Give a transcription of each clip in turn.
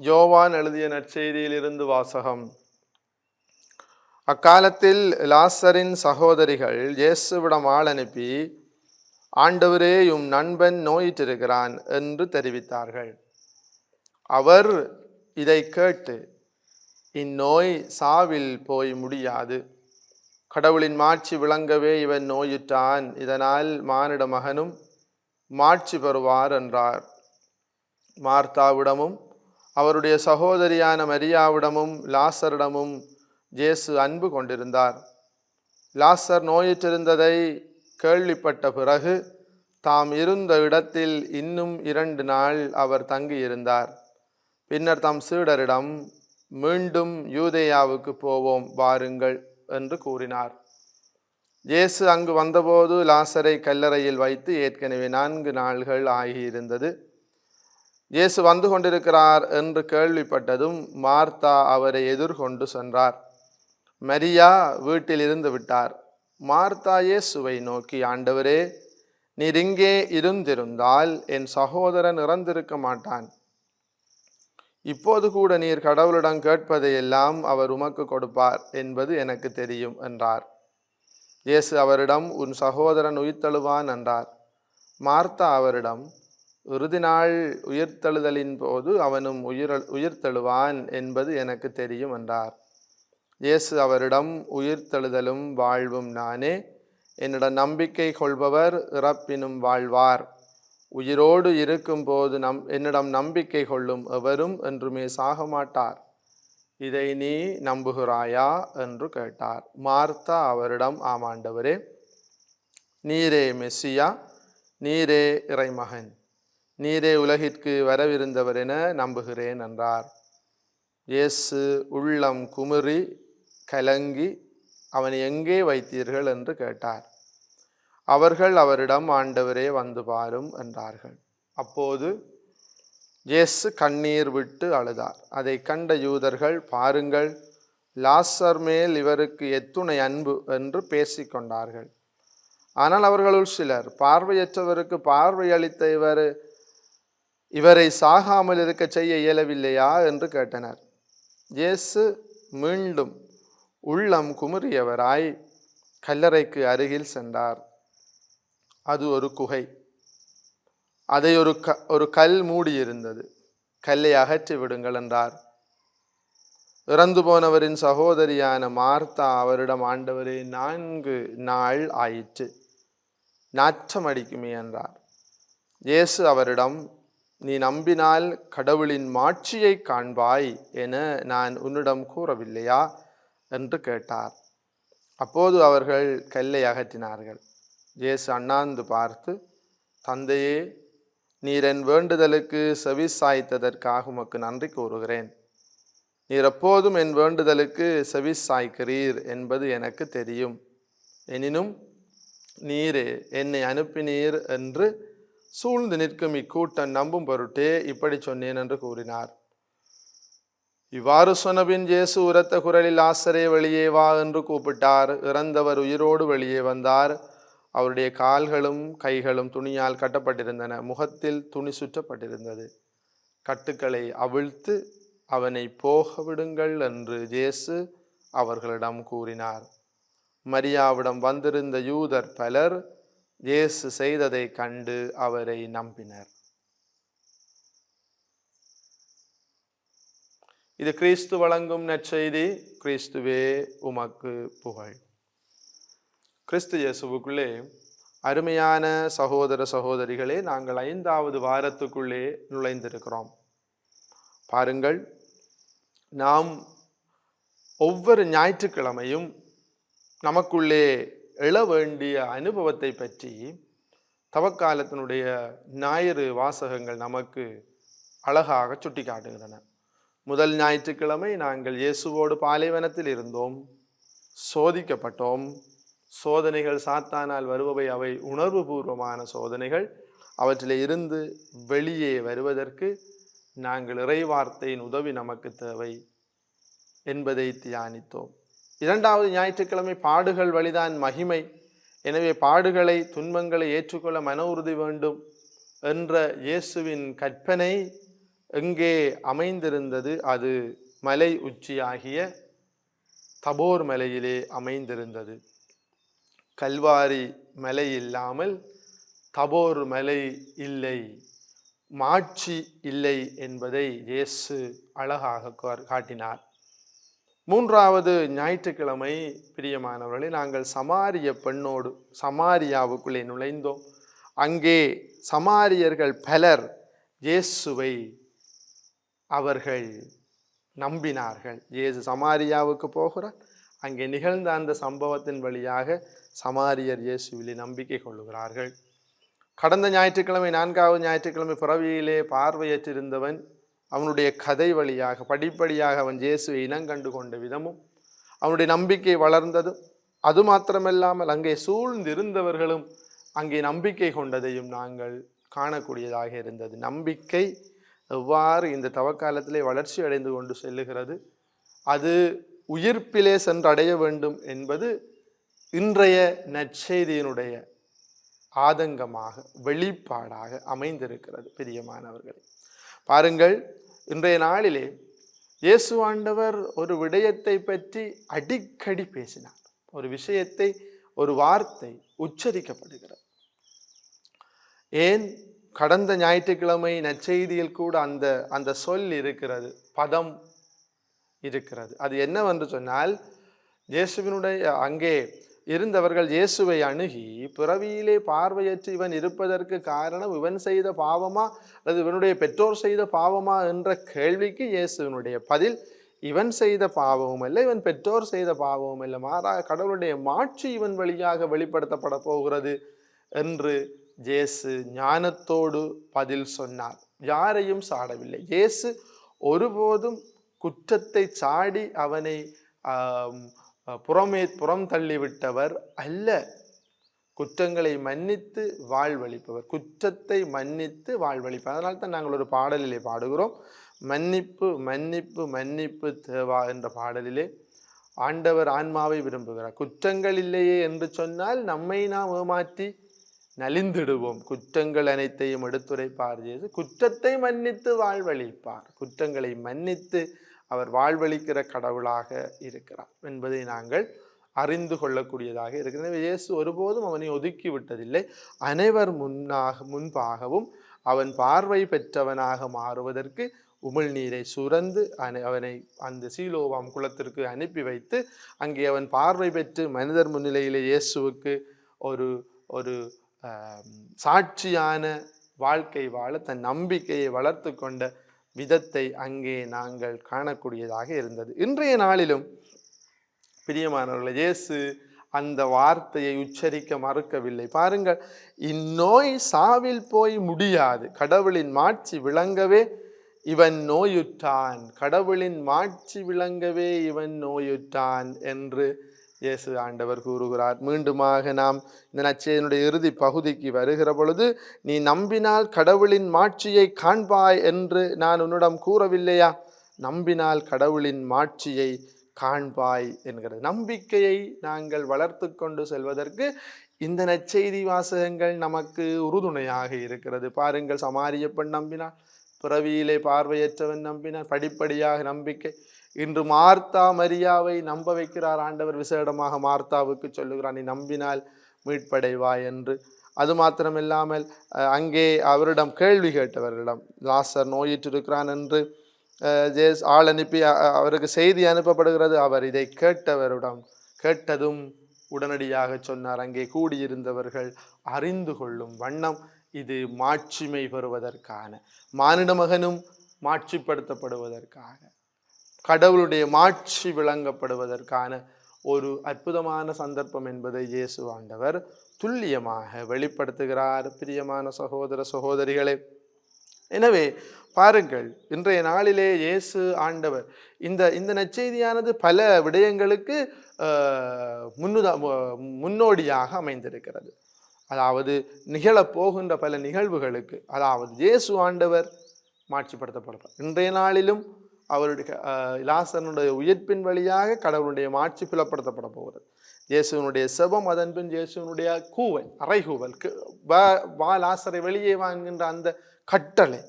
யோவான் எழுதிய நற்செய்தியிலிருந்து வாசகம். அக்காலத்தில் லாசரின் சகோதரிகள் இயேசுவிடம் ஆள் அனுப்பி, ஆண்டவரே, உம் நண்பன் நோயிற்றிருக்கிறான் என்று தெரிவித்தார்கள். அவர் இதை கேட்டு, இந்நோய் சாவில் போய் முடியாது, கடவுளின் மாட்சி விளங்கவே இவன் நோயுற்றான், இதனால் மானிட மகனும் மாட்சி பெறுவார் என்றார். மார்த்தாவிடமும் அவருடைய சகோதரியான மரியாவிடமும் லாசரிடமும் இயேசு அன்பு கொண்டிருந்தார். லாசர் நோயுற்றிருந்ததை கேள்விப்பட்ட பிறகு தாம் இருந்த இடத்தில் இன்னும் 2 நாள் அவர் தங்கியிருந்தார். பின்னர் தம் சீடரிடம், மீண்டும் யூதேயாவுக்கு போவோம் வாருங்கள் என்று கூறினார். இயேசு அங்கு வந்தபோது லாசரை கல்லறையில் வைத்து ஏற்கனவே 4 நாள்கள் ஆகியிருந்தது. இயேசு வந்து கொண்டிருக்கிறார் என்று கேள்விப்பட்டதும் மார்த்தா அவரை எதிர்கொண்டு சென்றார். மரியா வீட்டில் இருந்து விட்டார். மார்த்தா இயேசுவை நோக்கி, ஆண்டவரே, நீர் இங்கே இருந்திருந்தால் என் சகோதரன் இறந்திருக்க மாட்டான். இப்போது கூட நீர் கடவுளிடம் கேட்பதையெல்லாம் அவர் உமக்கு கொடுப்பார் என்பது எனக்கு தெரியும் என்றார். இயேசு அவரிடம், உன் சகோதரன் உயிர்த்தெழுவான் என்றார். மார்த்தா அவரிடம், இறுதி நாள் உயிர்த்தெழுதலின் போது அவனும் உயிர்த்தெழுவான் என்பது எனக்கு தெரியும் என்றார். இயேசு அவரிடம், உயிர்த்தெழுதலும் வாழ்வும் நானே. என்னிடம் நம்பிக்கை கொள்பவர் இறப்பினும் வாழ்வார். உயிரோடு இருக்கும் போது என்னிடம் நம்பிக்கை கொள்ளும் எவரும் என்றுமே சாக மாட்டார். இதை நீ நம்புகிறாயா என்று கேட்டார். மார்த்தா அவரிடம், ஆமாண்டவரே, நீரே மெசியா, நீரே இறைமகன், நீரே உலகிற்கு வரவிருந்தவர் என நம்புகிறேன் என்றார். இயேசு உள்ளம் குமுறி கலங்கி, அவனை எங்கே வைத்தீர்கள் என்று கேட்டார். அவர்கள் அவரிடம், ஆண்டவரே, வந்து பாரும் என்றார்கள். அப்போது இயேசு கண்ணீர் விட்டு அழுதார். அதை கண்ட யூதர்கள், பாருங்கள், லாசர் மேல் இவருக்கு எத்துணை அன்பு என்று பேசிக்கொண்டார்கள். ஆனால் அவர்களுள் சிலர், பார்வையற்றவருக்கு பார்வை அளித்த இவரை சாகாமல் இருக்க செய்ய இயலவில்லையா என்று கேட்டனர். இயேசு மீண்டும் உள்ளம் குமுறியவராய் கல்லறைக்கு அருகில் சென்றார். அது ஒரு குகை. அதை ஒரு கல் மூடியிருந்தது. கல்லை அகற்றி விடுங்கள் என்றார். இறந்து போனவரின் சகோதரியான மார்த்தா அவரிடம், ஆண்டவரே, 4 நாள் ஆயிற்று, நாற்றம் அடிக்குமே என்றார். இயேசு அவரிடம், நீ நம்பினால் கடவுளின் மாட்சியை காண்பாய் என நான் உன்னிடம் கூறவில்லையா என்று கேட்டார். அப்போது அவர்கள் கல்லை அகற்றினார்கள். இயேசு அண்ணாந்து பார்த்து, தந்தையே, நீர் என் வேண்டுதலுக்கு செவி சாய்த்ததற்காக உமக்கு நன்றி கூறுகிறேன். நீர் எப்போதும் என் வேண்டுதலுக்கு செவி சாய்க்கிறீர் என்பது எனக்கு தெரியும். எனினும் நீரே என்னை அனுப்பினீர் என்று சூழ்ந்து நிற்கும் இக்கூட்டம் நம்பும் பொருட்டே இப்படி சொன்னேன் என்று கூறினார். இவ்வாறு சொன்னபின் இயேசு உரத்த குரலில், லாசரே, வெளியே வா என்று கூப்பிட்டார். இறந்தவர் உயிரோடு வெளியே வந்தார். அவருடைய கால்களும் கைகளும் துணியால் கட்டப்பட்டிருந்தன. முகத்தில் துணி சுற்றப்பட்டிருந்தது. கட்டுக்களை அவிழ்த்து அவனை போக விடுங்கள் என்று இயேசு அவர்களிடம் கூறினார். மரியாவிடம் வந்திருந்த யூதர் பலர் இயேசு செய்ததை கண்டு அவரை நம்பினர். இது கிறிஸ்து வழங்கும் நற்செய்தி. கிறிஸ்துவே உமக்கு புகழ். கிறிஸ்து இயேசுவுக்குள்ளே அருமையான சகோதர சகோதரிகளே, நாங்கள் 5வது வாரத்துக்குள்ளே நுழைந்திருக்கிறோம். பாருங்கள், நாம் ஒவ்வொரு ஞாயிற்றுக்கிழமையும் நமக்குள்ளே எழ வேண்டிய அனுபவத்தை பற்றி தவக்காலத்தினுடைய ஞாயிறு வாசகங்கள் நமக்கு அழகாக சுட்டி காட்டுகின்றன. முதல் ஞாயிற்றுக்கிழமை நாங்கள் இயேசுவோடு பாலைவனத்தில் இருந்தோம், சோதிக்கப்பட்டோம். சோதனைகள் சாத்தானால் வருபவை, அவை உணர்வு பூர்வமான சோதனைகள். அவற்றில் இருந்து வெளியே வருவதற்கு நாங்கள் இறைவார்த்தையின் உதவி நமக்கு தேவை என்பதை தியானித்தோம். 2வது ஞாயிற்றுக்கிழமை பாடுகள் வழிதான் மகிமை, எனவே பாடுகளை, துன்பங்களை ஏற்றுக்கொள்ள மன உறுதி வேண்டும் என்ற இயேசுவின் கற்பனை எங்கே அமைந்திருந்தது? அது மலை உச்சியாகிய தபோர் மலையிலே அமைந்திருந்தது. கல்வாரி மலை இல்லாமல் தபோர் மலை இல்லை, மாட்சி இல்லை என்பதை இயேசு அழகாக காட்டினார். மூன்றாவது ஞாயிற்றுக்கிழமை பிரியமானவர்களே, நாங்கள் சமாரிய பெண்ணோடு சமாரியாவுக்குள்ளே நுழைந்தோம். அங்கே சமாரியர்கள் பலர் இயேசுவை அவர்கள் நம்பினார்கள். இயேசு சமாரியாவுக்கு போகிறார். அங்கே நிகழ்ந்த அந்த சம்பவத்தின் வழியாக சமாரியர் இயேசுவிலே நம்பிக்கை கொள்ளுகிறார்கள். கடந்த ஞாயிற்றுக்கிழமை, 4வது ஞாயிற்றுக்கிழமை, பிறவியிலே பார்வையற்றிருந்தவன் அவனுடைய கதை வழியாக படிப்படியாக அவன் இயேசுவை இனங்கண்டு கொண்ட விதமும் அவனுடைய நம்பிக்கை வளர்ந்ததும், அது மாத்திரமல்லாமல் அங்கே சூழ்ந்திருந்தவர்களும் அங்கே நம்பிக்கை கொண்டதையும் நாங்கள் காணக்கூடியதாக இருந்தது. நம்பிக்கை எவ்வாறு இந்த தவக்காலத்திலே வளர்ச்சி அடைந்து கொண்டு செல்லுகிறது, அது உயிர்ப்பிலே சென்றடைய வேண்டும் என்பது இன்றைய நற்செய்தியினுடைய ஆதங்கமாக வெளிப்பாடாக அமைந்திருக்கிறது. பிரியமானவர்களே, பாருங்கள், இன்றைய நாளிலே இயேசு ஆண்டவர் ஒரு விடயத்தை பற்றி அடிக்கடி பேசினார். ஒரு விஷயத்தை, ஒரு வார்த்தை உச்சரிக்கப்படுகிறது. ஏன் கடந்த ஞாயிற்றுக்கிழமை நற்செய்தியில் கூட அந்த சொல் இருக்கிறது, பதம் இருக்கிறது. அது என்னவென்று சொன்னால், இயேசுவினுடைய அங்கே இருந்தவர்கள் இயேசுவை அணுகி, பிறவியிலே பார்வையற்று இவன் இருப்பதற்கு காரணம் இவன் செய்த பாவமா அல்லது இவனுடைய பெற்றோர் செய்த பாவமா என்ற கேள்விக்கு இயேசுவினுடைய பதில், இவன் செய்த பாவமும் அல்ல, இவன் பெற்றோர் செய்த பாவமும் அல்ல, மாறாக கடவுளுடைய மாட்சி இவன் வழியாக வெளிப்படுத்தப்பட போகிறது என்று இயேசு ஞானத்தோடு பதில் சொன்னார். யாரையும் சாடவில்லை. இயேசு ஒருபோதும் குற்றத்தை சாடி அவனை புறம் தள்ளிவிட்டவர் அல்ல. குற்றங்களை மன்னித்து வாழ்வளிப்பவர், குற்றத்தை மன்னித்து வாழ்வளிப்பவர். அதனால தான் நாங்கள் ஒரு பாடலிலே பாடுகிறோம், மன்னிப்பு மன்னிப்பு மன்னிப்பு தேவா என்ற பாடலிலே ஆண்டவர் ஆன்மாவை விரும்புகிறார். குற்றங்கள் இல்லையே என்று சொன்னால் நம்மை நாம் ஏமாற்றி நலிந்திடுவோம். குற்றங்கள் அனைத்தையும் எடுத்துரைப்பார் இயேசு. குற்றத்தை மன்னித்து வாழ்வளிப்பார். குற்றங்களை மன்னித்து அவர் வாழ்வளிக்கிற கடவுளாக இருக்கிறார் என்பதை நாங்கள் அறிந்து கொள்ளக்கூடியதாக இருக்கிறது. இயேசு ஒருபோதும் அவனை ஒதுக்கி விட்டதில்லை. அனைவர் முன்பாகவும் அவன் பார்வை பெற்றவனாக மாறுவதற்கு உமிழ்நீரை சுரந்து அவனை அந்த சீலோவாம் குளத்திற்கு அனுப்பி வைத்து, அங்கே அவன் பார்வை பெற்று மனிதர் முன்னிலையிலே இயேசுவுக்கு ஒரு ஒரு சாட்சியான வாழ்க்கை வாழ தன் நம்பிக்கையை வளர்த்து கொண்ட விதத்தை அங்கே நாங்கள் காணக்கூடியதாக இருந்தது. இன்றைய நாளிலும் பிரியமானவர்களே, இயேசு அந்த வார்த்தையை உச்சரிக்க மறுக்கவில்லை. பாருங்கள், இந்நோய் சாவில் போய் முடியாது, கடவுளின் மாட்சி விளங்கவே இவன் நோயுற்றான், கடவுளின் மாட்சி விளங்கவே இவன் நோயுற்றான் என்று இயேசு ஆண்டவர் கூறுகிறார். மீண்டுமாக நாம் இந்த நற்செய்தியினுடைய இறுதி பகுதிக்கு வருகிற பொழுது, நீ நம்பினால் கடவுளின் மாட்சியை காண்பாய் என்று நான் உன்னிடம் கூறவில்லையா? நம்பினால் கடவுளின் மாட்சியை காண்பாய் என்கிறது. நம்பிக்கையை நாங்கள் வளர்த்து கொண்டு செல்வதற்கு இந்த நற்செய்தி வாசகங்கள் நமக்கு உறுதுணையாக இருக்கிறது. பாருங்கள், சமாரிய பெண் நம்பினார், பிறவியிலே பார்வையற்றவன் நம்பினார். படிப்படியாக நம்பிக்கை. இன்று மார்த்தா மரியாவை நம்ப வைக்கிறார் ஆண்டவர். விசேடமாக மார்த்தாவுக்கு சொல்லுகிறார், நீ நம்பினால் மீட்படைவாய் என்று. அது மாத்திரமில்லாமல் அங்கே அவரிடம் கேள்வி கேட்டவர்களிடம், லாசர் நோயிற்றிருக்கிறான் என்று ஆள் அனுப்பி அவருக்கு செய்தி அனுப்பப்படுகிறது. அவர் இதை கேட்டதும் உடனடியாக சொன்னார், அங்கே கூடியிருந்தவர்கள் அறிந்து கொள்ளும் வண்ணம் இது மாட்சிமை பெறுவதற்கான, மானிட மகனும் மாட்சிப்படுத்தப்படுவதற்காக, கடவுளுடைய மாட்சி விளங்கப்படுவதற்கான ஒரு அற்புதமான சந்தர்ப்பம் என்பதை இயேசு ஆண்டவர் துல்லியமாக வெளிப்படுத்துகிறார். பிரியமான சகோதர சகோதரிகளே, எனவே பாருங்கள், இன்றைய நாளிலே இயேசு ஆண்டவர் இந்த நற்செய்தியானது பல விடயங்களுக்கு முன்னோடியாக அமைந்திருக்கிறது. அதாவது நிகழப்போகின்ற பல நிகழ்வுகளுக்கு, அதாவது இயேசு ஆண்டவர் மாட்சிப்படுத்தப்படுறார். இன்றைய நாளிலும் அவருடைய லாசனுடைய உயிர்ப்பின் வழியாக கடவுளுடைய மாட்சி புலப்படுத்தப்பட போகிறது. இயேசுவனுடைய செபம், அதன் பின் இயேசுவனுடைய கூவல், அறைகூவல், வா லாசரை வெளியே வாங்குகின்ற அந்த கட்டளை,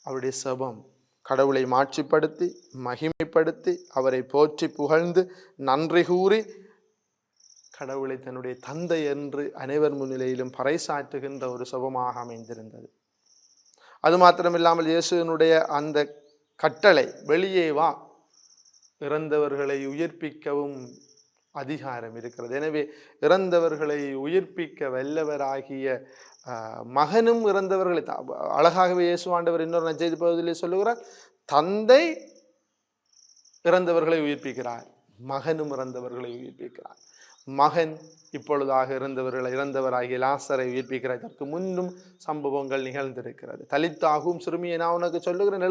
அவருடைய செபம் கடவுளை மாட்சிப்படுத்தி மகிமைப்படுத்தி அவரை போற்றி புகழ்ந்து நன்றி கூறி கடவுளை தன்னுடைய தந்தை என்று அனைவர் முன்னிலையிலும் பறைசாற்றுகின்ற ஒரு செபமாக அமைந்திருந்தது. அது மாத்திரமில்லாமல் இயேசுவினுடைய அந்த கட்டளை, வெளியே வா, இறந்தவர்களை உயிர்ப்பிக்கவும் அதிகாரம் இருக்கிறது. எனவே இறந்தவர்களை உயிர்ப்பிக்க வல்லவராகிய மகனும் இறந்தவர்களை, அழகாகவே இயேசு ஆண்டவர் இன்னொரு நற்செய்தி பகுதியிலே சொல்லுகிறார், தந்தை இறந்தவர்களை உயிர்ப்பிக்கிறார், மகனும் இறந்தவர்களை உயிர்ப்பிக்கிறார். மகன் இப்பொழுதாக இறந்தவராகிய லாசரை உயிர்ப்பிக்கிறார். இதற்கு முன்னும் சம்பவங்கள் நிகழ்ந்திருக்கிறது. தலித்தாகவும் சிறுமியை நான் உனக்கு சொல்லுகிறேன்,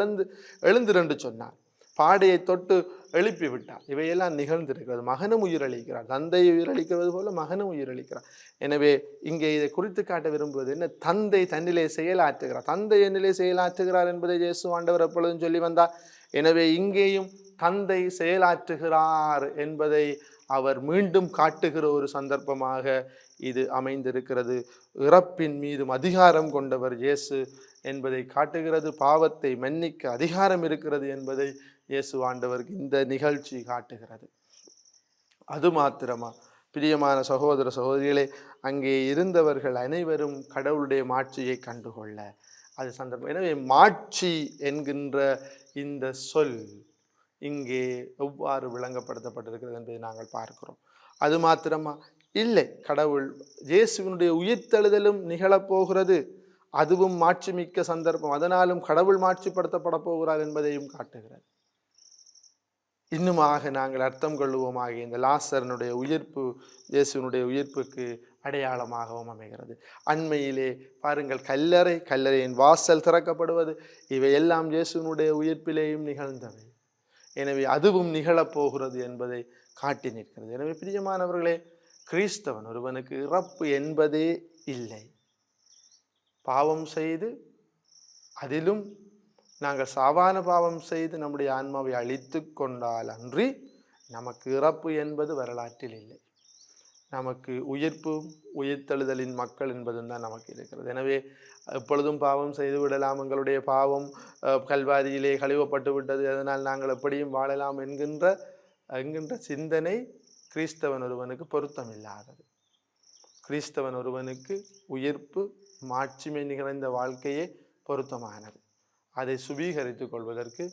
எழுந்திரண்டு சொன்னார். பாடையை தொட்டு எழுப்பி விட்டார். இவையெல்லாம் நிகழ்ந்திருக்கிறது. மகனும் உயிரளிக்கிறார். தந்தையை உயிரளிக்கிறது போல மகனும் உயிரளிக்கிறார். எனவே இங்கே இதை குறித்து காட்ட விரும்புவது என்ன? தந்தை தன்னிலே செயலாற்றுகிறார். தந்தை என்னிலே செயலாற்றுகிறார் என்பதை இயேசு ஆண்டவர் எப்பொழுதும் சொல்லி வந்தார். எனவே இங்கேயும் தந்தை செயலாற்றுகிறார் என்பதை அவர் மீண்டும் காட்டுகிற ஒரு சந்தர்ப்பமாக இது அமைந்திருக்கிறது. இறப்பின் மீதும் அதிகாரம் கொண்டவர் இயேசு என்பதை காட்டுகிறது. பாவத்தை மன்னிக்க அதிகாரம் இருக்கிறது என்பதை இயேசு ஆண்டவருக்கு இந்த நிகழ்ச்சி காட்டுகிறது. அது மாத்திரமா? பிரியமான சகோதர சகோதரிகளே, அங்கே இருந்தவர்கள் அனைவரும் கடவுளுடைய மாட்சியை கண்டுகொள்ள அது சந்தர்ப்பம். எனவே மாட்சி என்கின்ற இந்த சொல் இங்கே எவ்வாறு விளங்கப்படுத்தப்பட்டிருக்கிறது என்பதை நாங்கள் பார்க்கிறோம். அது மாத்திரமா? இல்லை, கடவுள் இயேசுவினுடைய உயிர்த்தெழுதலும் நிகழப்போகிறது. அதுவும் மாட்சி மிக்க சந்தர்ப்பம். அதனாலும் கடவுள் மாட்சிப்படுத்தப்பட போகிறார் என்பதையும் காட்டுகிறது. இன்னுமாக நாங்கள் அர்த்தம் கொள்ளுவோமாக இந்த லாசரனுடைய உயிர்ப்பு இயேசுவினுடைய உயிர்ப்புக்கு அடையாளமாகவும் அமைகிறது. அண்மையிலே பாருங்கள், கல்லறையின் வாசல் திறக்கப்படுவது, இவையெல்லாம் இயேசுவினுடைய உயிர்ப்பிலேயும் நிகழ்ந்தவை. எனவே அதுவும் நிகழப்போகிறது என்பதை காட்டி நிற்கிறது. எனவே பிரியமானவர்களே, கிறிஸ்தவன் ஒருவனுக்கு இறப்பு என்பதே இல்லை. பாவம் செய்து, அதிலும் நாங்கள் சாவான பாவம் செய்து நம்முடைய ஆன்மாவை அழித்து கொண்டால் அன்றி நமக்கு இறப்பு என்பது வரலாற்றில் இல்லை. நமக்கு உயிர்ப்பும் உயிர்த்தெழுதலின் மக்கள் என்பதும் தான் நமக்கு இருக்கிறது. எனவே எப்பொழுதும் பாவம் செய்து விடலாம், எங்களுடைய பாவம் கல்வாரியிலே கழுவப்பட்டு விட்டது, அதனால் நாங்கள் எப்படியும் வாழலாம் என்கின்ற சிந்தனை கிறிஸ்தவன் ஒருவனுக்கு பொருத்தமில்லாதது. கிறிஸ்தவன் ஒருவனுக்கு உயிர்ப்பு மாட்சிமை நிகழ்ந்த வாழ்க்கையே பொருத்தமானது. அதை சுவீகரித்துக் கொள்வதற்கு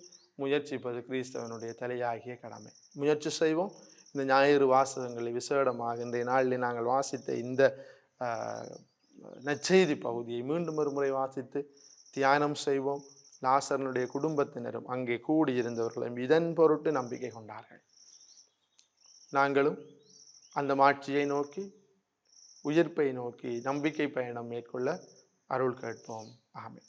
முயற்சிப்பது கிறிஸ்தவனுடைய தலையாகிய கடமை. முயற்சி செய்வோம். இந்த ஞாயிறு வாசகங்களை விசேடமாக இன்றைய நாளில் நாங்கள் வாசித்த இந்த நற்செய்தி பகுதியை மீண்டும் ஒரு முறை வாசித்து தியானம் செய்வோம். லாசரனுடைய குடும்பத்தினரும் அங்கே கூடியிருந்தவர்களும் இதன் பொருட்டு நம்பிக்கை கொண்டார்கள். நாங்களும் அந்த மாட்சியை நோக்கி, உயிர்ப்பை நோக்கி நம்பிக்கை பயணம் மேற்கொள்ள அருள் கேட்போம். ஆமென்.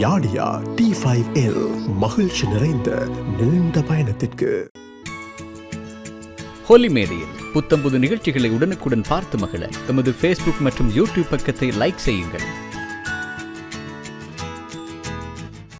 யாடியா T5L மகிழ்ச்சி நிறைந்த நீண்ட பயணத்திற்கு. ஹோலி மேடையில் புத்தம்புது நிகழ்ச்சிகளை உடனுக்குடன் பார்த்து மகிழ எமது Facebook மற்றும் YouTube பக்கத்தை லைக் செய்யுங்கள்.